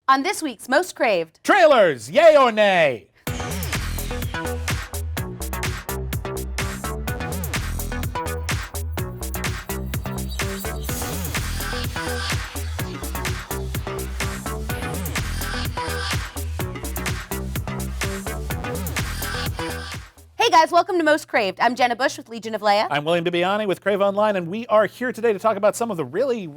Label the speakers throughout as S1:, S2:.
S1: On this week's Most Craved
S2: Trailers, yay or nay?
S1: Hey guys, welcome to Most Craved. I'm Jenna Bush with Legion of Leia.
S2: I'm William DiBiane with Crave Online, and we are here today to talk about some of the really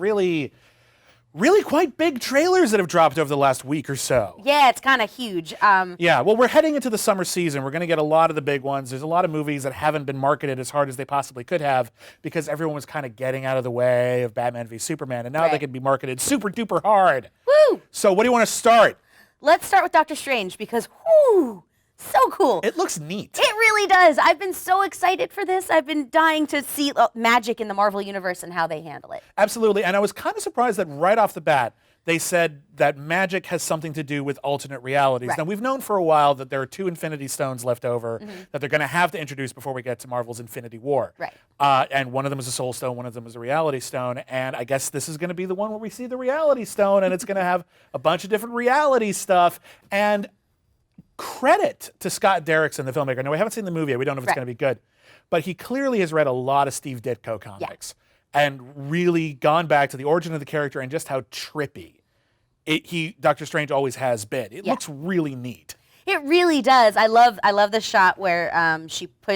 S2: quite big trailers that have dropped over the last week or so.
S1: Yeah, it's kind of huge.
S2: Yeah, well, we're heading into the summer season. We're going to get a lot of the big ones. There's a lot of movies that haven't been marketed as hard as they possibly could have because everyone was kind of getting out of the way of Batman v Superman, and now they can be marketed super duper hard.
S1: Woo!
S2: So what do you want to start?
S1: Let's start with Doctor Strange because, whoo, so cool.
S2: It looks neat.
S1: It really does. I've been so excited for this. I've been dying to see magic in the Marvel Universe and how they handle it.
S2: Absolutely, and I was kind of surprised that right off the bat, they said that magic has something to do with alternate realities.
S1: Right.
S2: Now, we've known for a while that there are 2 Infinity Stones left over that they're going to have to introduce before we get to Marvel's Infinity War.
S1: Right.
S2: And one of them is a Soul Stone, one of them is a Reality Stone, and I guess this is going to be the one where we see the Reality Stone, and it's going to have a bunch of different reality stuff. And credit to Scott Derrickson, the filmmaker. Now, we haven't seen the movie yet. We don't know if it's going to be good. But he clearly has read a lot of Steve Ditko comics and really gone back to the origin of the character and just how trippy Doctor Strange always has been. It looks really neat.
S1: It really does. I love the shot where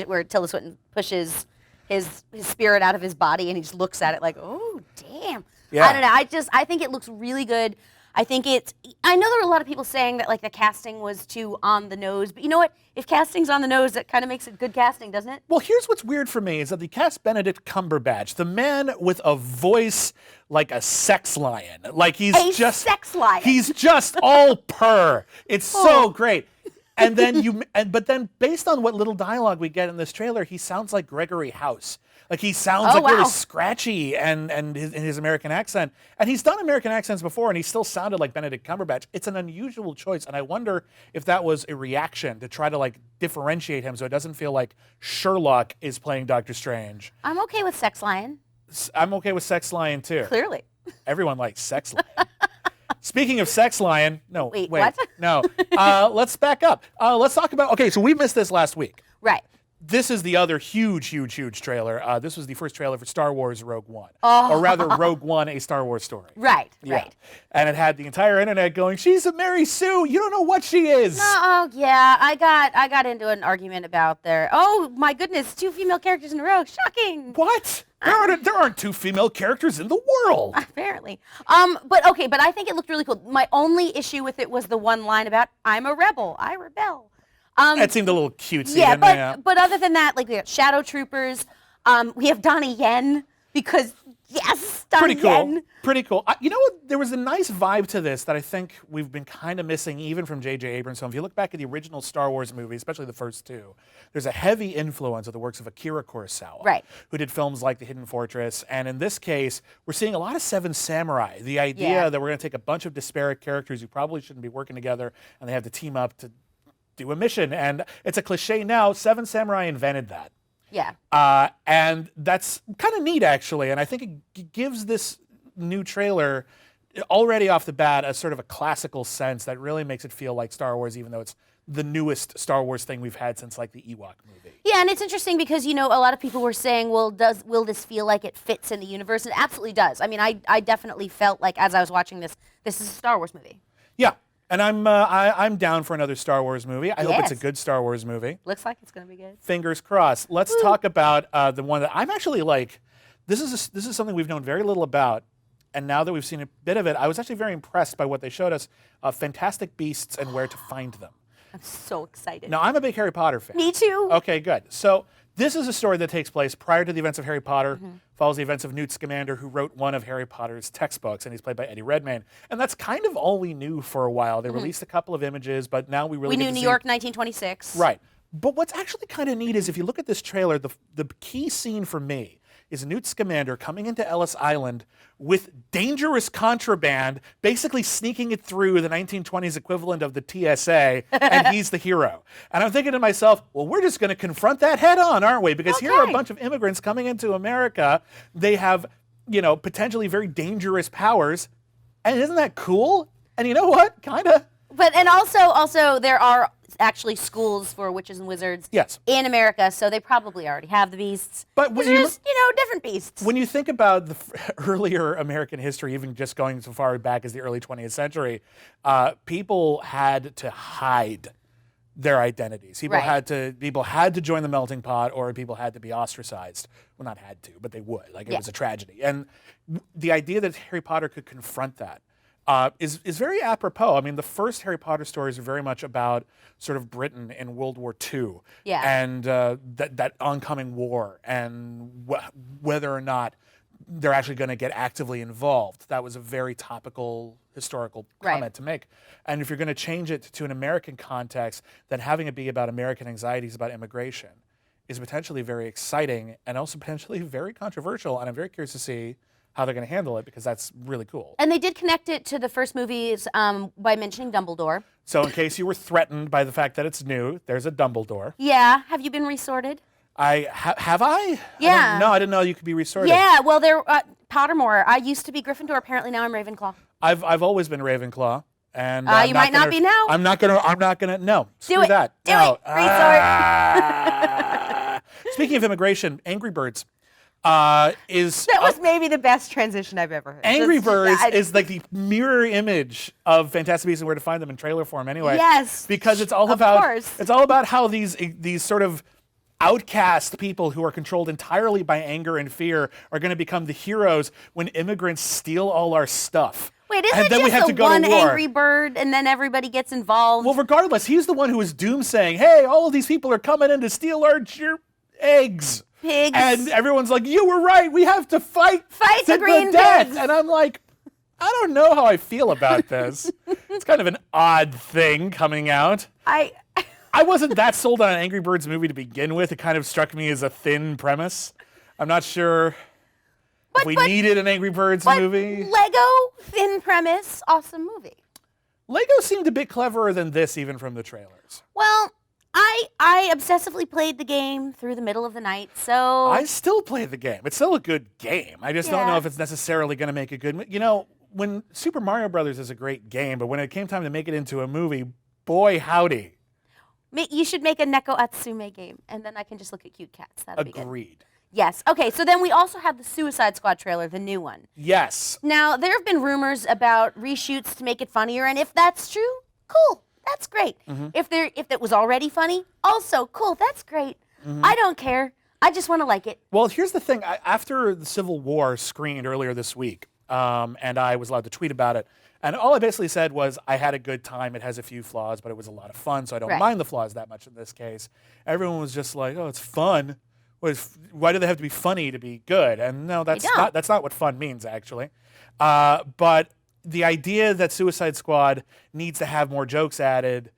S1: where Tilda Swinton pushes his spirit out of his body and he just looks at it like, oh damn.
S2: Yeah.
S1: I don't know. I think it looks really good. I know there were a lot of people saying that like the casting was too on the nose, but you know what? If casting's on the nose, that kind of makes it good casting, doesn't it?
S2: Well, here's what's weird for me is that they cast Benedict Cumberbatch, the man with a voice like a sex lion. Like he's just
S1: sex lion.
S2: He's just all purr. It's so great. And then but then based on what little dialogue we get in this trailer, he sounds like Gregory House. Like he sounds really scratchy and in his American accent. And he's done American accents before and he still sounded like Benedict Cumberbatch. It's an unusual choice. And I wonder if that was a reaction to try to like differentiate him so it doesn't feel like Sherlock is playing Doctor Strange.
S1: I'm okay with Sex Lion.
S2: I'm okay with Sex Lion too.
S1: Clearly.
S2: Everyone likes Sex Lion. Speaking of Sex Lion, no, wait,
S1: what?
S2: No. Let's back up. Let's talk about, okay, so we missed this last week.
S1: Right.
S2: This is the other huge trailer. This was the first trailer for Star Wars Rogue One. Or rather, Rogue One, a Star Wars story.
S1: Right.
S2: And it had the entire internet going, she's a Mary Sue. You don't know what she is.
S1: Oh, yeah. I got into an argument about oh, my goodness, 2 female characters in a row. Shocking.
S2: What? There aren't 2 female characters in the world.
S1: Apparently. But I think it looked really cool. My only issue with it was the one line about, I'm a rebel. I rebel.
S2: That seemed a little cutesy.
S1: Yeah, but other than that, like we got Shadow Troopers. We have Donnie Yen because yes, Donnie Yen.
S2: Pretty cool. You know what? There was a nice vibe to this that I think we've been kind of missing even from J.J. Abrams' film. If you look back at the original Star Wars movie, especially the first 2, there's a heavy influence of the works of Akira Kurosawa, who did films like The Hidden Fortress. And in this case, we're seeing a lot of Seven Samurai. The idea that we're going to take a bunch of disparate characters who probably shouldn't be working together, and they have to team up to do a mission. And it's a cliche now. Seven Samurai invented that.
S1: Yeah.
S2: And that's kind of neat, actually. And I think it gives this new trailer already off the bat a sort of a classical sense that really makes it feel like Star Wars, even though it's the newest Star Wars thing we've had since like the Ewok movie.
S1: Yeah, and it's interesting because, you know, a lot of people were saying, well, will this feel like it fits in the universe? It absolutely does. I mean, I definitely felt like as I was watching this is a Star Wars movie.
S2: Yeah. And I'm down for another Star Wars movie. I hope it's a good Star Wars movie.
S1: Looks like it's going to be good.
S2: Fingers crossed. Let's talk about the one that I'm actually like. This is something we've known very little about, and now that we've seen a bit of it, I was actually very impressed by what they showed us. Fantastic Beasts and Where to Find Them.
S1: I'm so excited.
S2: Now I'm a big Harry Potter fan.
S1: Me too.
S2: Okay, good. So this is a story that takes place prior to the events of Harry Potter, follows the events of Newt Scamander, who wrote one of Harry Potter's textbooks, and he's played by Eddie Redmayne. And that's kind of all we knew for a while. They released a couple of images, but now we really
S1: knew New York 1926.
S2: Right. But what's actually kind of neat is if you look at this trailer, the key scene for me is Newt Scamander coming into Ellis Island with dangerous contraband, basically sneaking it through the 1920s equivalent of the TSA, and he's the hero. And I'm thinking to myself, well, we're just going to confront that head on, aren't we? Because here are a bunch of immigrants coming into America. They have, you know, potentially very dangerous powers. And isn't that cool? And you know what? Kind of.
S1: But and also there are actually schools for witches and wizards
S2: Yes.
S1: in America, so they probably already have the beasts.
S2: But when
S1: These are
S2: you
S1: just, different beasts.
S2: When you think about the earlier American history, even just going so far back as the early 20th century, people had to hide their identities. People had to join the melting pot, or people had to be ostracized. Well, not had to, but they would. Like, it was a tragedy. And the idea that Harry Potter could confront that is very apropos. I mean, the first Harry Potter stories are very much about sort of Britain in World War II and that oncoming war and whether or not they're actually going to get actively involved. That was a very topical historical comment to make. And if you're going to change it to an American context, then having it be about American anxieties about immigration is potentially very exciting and also potentially very controversial. And I'm very curious to see how they're going to handle it, because that's really cool.
S1: And they did connect it to the first movies by mentioning Dumbledore.
S2: So in case you were threatened by the fact that it's new, there's a Dumbledore.
S1: Yeah. Have you been resorted?
S2: Have I?
S1: Yeah.
S2: No, I didn't know you could be resorted.
S1: Yeah. Well, they're Pottermore. I used to be Gryffindor. Apparently now I'm Ravenclaw.
S2: I've always been Ravenclaw, and
S1: you might not be now.
S2: I'm not gonna. No.
S1: Do it.
S2: That.
S1: Do
S2: no.
S1: it. Resort.
S2: Speaking of immigration, Angry Birds.
S1: That was maybe the best transition I've ever heard.
S2: Angry Birds is like the mirror image of Fantastic Beasts and Where to Find Them in trailer form anyway.
S1: Yes.
S2: Because it's all about how these sort of outcast people who are controlled entirely by anger and fear are going to become the heroes when immigrants steal all our stuff.
S1: Wait, isn't it just the one angry bird and then everybody gets involved?
S2: Well, regardless, he's the one who is doomsaying, hey, all of these people are coming in to steal our eggs.
S1: Pigs.
S2: And everyone's like, you were right, we have to fight
S1: the green
S2: death.
S1: pigs.
S2: And I'm like, I don't know how I feel about this. It's kind of an odd thing coming out. I wasn't that sold on an Angry Birds movie to begin with. It kind of struck me as a thin premise. I'm not sure if we needed an Angry Birds movie.
S1: Lego, thin premise, awesome movie.
S2: Lego seemed a bit cleverer than this, even from the trailers.
S1: Well, I obsessively played the game through the middle of the night, so...
S2: I still play the game. It's still a good game. I just don't know if it's necessarily going to make a good... when Super Mario Brothers is a great game, but when it came time to make it into a movie, boy howdy.
S1: You should make a Neko Atsume game, and then I can just look at cute cats. That'd be good.
S2: Agreed.
S1: Yes. Okay, so then we also have the Suicide Squad trailer, the new one.
S2: Yes.
S1: Now, there have been rumors about reshoots to make it funnier, and if that's true, cool. That's great. Mm-hmm. If it was already funny, also cool. That's great. Mm-hmm. I don't care. I just want to like it.
S2: Well, here's the thing. After the Civil War screened earlier this week, and I was allowed to tweet about it, and all I basically said was I had a good time. It has a few flaws, but it was a lot of fun, so I don't mind the flaws that much in this case. Everyone was just like, "Oh, it's fun. Why do they have to be funny to be good?" And no, that's not what fun means, actually. But the idea that Suicide Squad needs to have more jokes added,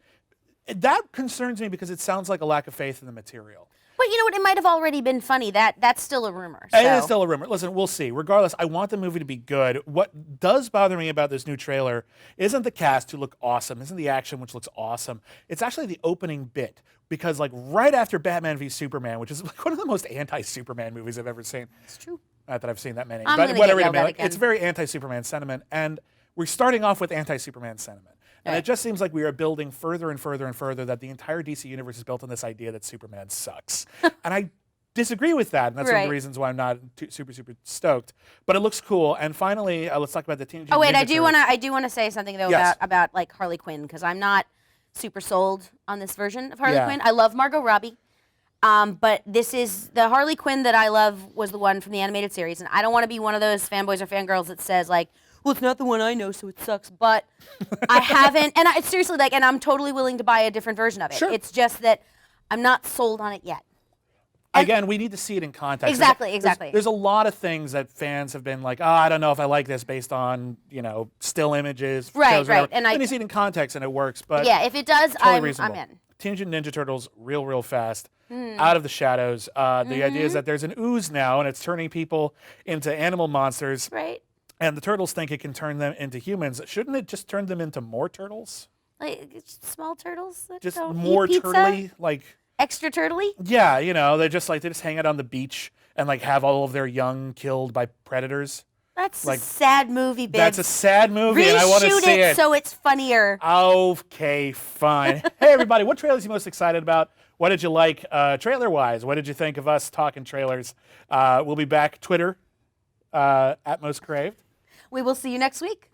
S2: that concerns me because it sounds like a lack of faith in the material.
S1: But you know what? It might have already been funny. That's still a rumor.
S2: So. It is still a rumor. Listen, we'll see. Regardless, I want the movie to be good. What does bother me about this new trailer isn't the cast, who look awesome, isn't the action, which looks awesome. It's actually the opening bit. Because like right after Batman v Superman, which is like one of the most anti-Superman movies I've ever seen.
S1: It's true.
S2: Not that I've seen that many.
S1: But whatever.
S2: It's very anti-Superman sentiment. And we're starting off with anti-Superman sentiment. And it just seems like we are building further and further and further that the entire DC universe is built on this idea that Superman sucks. And I disagree with that, and that's one of the reasons why I'm not super stoked. But it looks cool. And finally, let's talk about the Teenage Mutant Ninja Turtles.
S1: I do want to say something though about like Harley Quinn, because I'm not super sold on this version of Harley Quinn. I love Margot Robbie. But this is the Harley Quinn that I love was the one from the animated series, and I don't want to be one of those fanboys or fangirls that says like, well, it's not the one I know, so it sucks. But I haven't, and it's seriously like, and I'm totally willing to buy a different version of it.
S2: Sure.
S1: It's just that I'm not sold on it yet.
S2: Again, we need to see it in context.
S1: Exactly.
S2: There's a lot of things that fans have been like, I don't know if I like this based on, still images.
S1: Right.
S2: And then you see it in context and it works. But
S1: yeah, if it does,
S2: totally
S1: I'm in.
S2: Teenage Mutant Ninja Turtles, real fast, out of the shadows. The idea is that there's an ooze now, and it's turning people into animal monsters.
S1: Right.
S2: And the turtles think it can turn them into humans. Shouldn't it just turn them into more turtles?
S1: Like small turtles that
S2: just
S1: don't
S2: more
S1: eat pizza?
S2: turtly, like
S1: extra turtly?
S2: Yeah, they just hang out on the beach and like have all of their young killed by predators.
S1: That's a sad movie, babe.
S2: That's a sad movie, and I want to see it.
S1: So it's funnier.
S2: Okay, fine. Hey, everybody, what trailers are you most excited about? What did you like trailer-wise? What did you think of us talking trailers? We'll be back. Twitter, @MostCraved.
S1: We will see you next week.